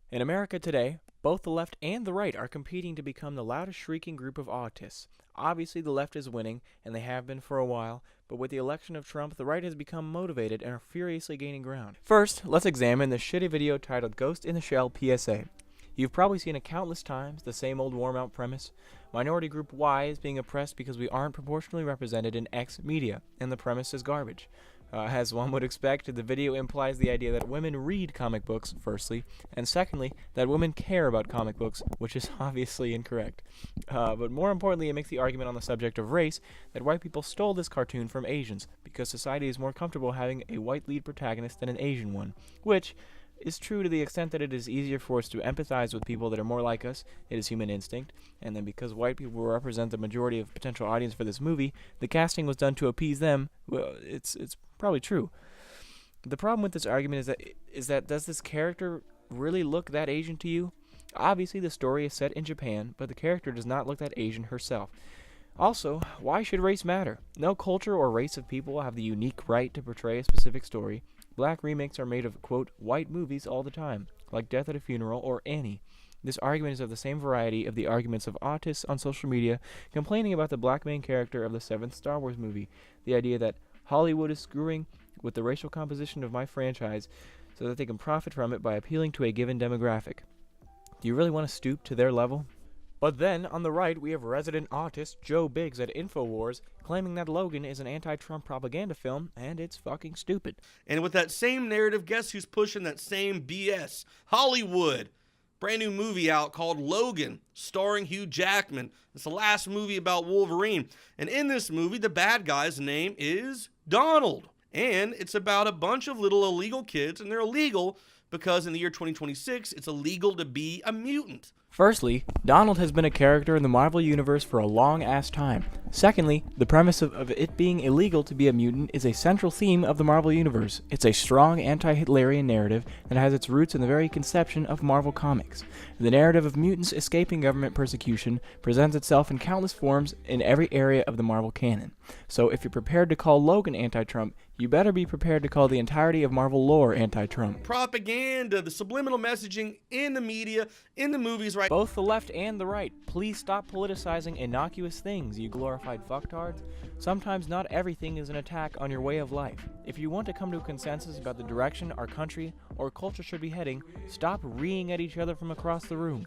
In America today, both the left and the right are competing to become the loudest shrieking group of autists. Obviously, the left is winning, and they have been for a while, but with the election of Trump, the right has become motivated and are furiously gaining ground. First, let's examine the shitty video titled Ghost in the Shell PSA. You've probably seen it countless times, the same old worn-out premise. Minority group Y is being oppressed because we aren't proportionally represented in X media, and the premise is garbage. As one would expect, the video implies the idea that women read comic books, firstly, and secondly, that women care about comic books, which is obviously incorrect. But more importantly, it makes the argument on the subject of race that white people stole this cartoon from Asians, because society is more comfortable having a white lead protagonist than an Asian one, which is true to the extent that it is easier for us to empathize with people that are more like us. It is human instinct, and then because white people represent the majority of potential audience for this movie, the casting was done to appease them. Well, it's probably true. The problem with this argument is that does this character really look that Asian to you? Obviously, the story is set in Japan, but the character does not look that Asian herself. Also, why should race matter? No culture or race of people have the unique right to portray a specific story. Black remakes are made of, quote, white movies all the time, like Death at a Funeral or Annie. This argument is of the same variety of the arguments of autists on social media complaining about the black main character of the 7th Star Wars movie. The idea that Hollywood is screwing with the racial composition of my franchise so that they can profit from it by appealing to a given demographic. Do you really want to stoop to their level? But then, on the right, we have resident autist Joe Biggs at InfoWars claiming that Logan is an anti-Trump propaganda film, and it's fucking stupid. And with that same narrative, guess who's pushing that same BS? Hollywood. Brand new movie out called Logan, starring Hugh Jackman. It's the last movie about Wolverine. And in this movie, the bad guy's name is Donald. And it's about a bunch of little illegal kids, and they're illegal because in the year 2026, it's illegal to be a mutant. Firstly, Donald has been a character in the Marvel Universe for a long-ass time. Secondly, the premise of it being illegal to be a mutant is a central theme of the Marvel Universe. It's a strong anti-Hitlerian narrative that has its roots in the very conception of Marvel Comics. The narrative of mutants escaping government persecution presents itself in countless forms in every area of the Marvel canon. So if you're prepared to call Logan anti-Trump, you better be prepared to call the entirety of Marvel lore anti-Trump. Propaganda, the subliminal messaging in the media, in the movies right. Both the left and the right, please stop politicizing innocuous things, you glorified fucktards. Sometimes not everything is an attack on your way of life. If you want to come to a consensus about the direction our country or culture should be heading, stop reeing at each other from across the room.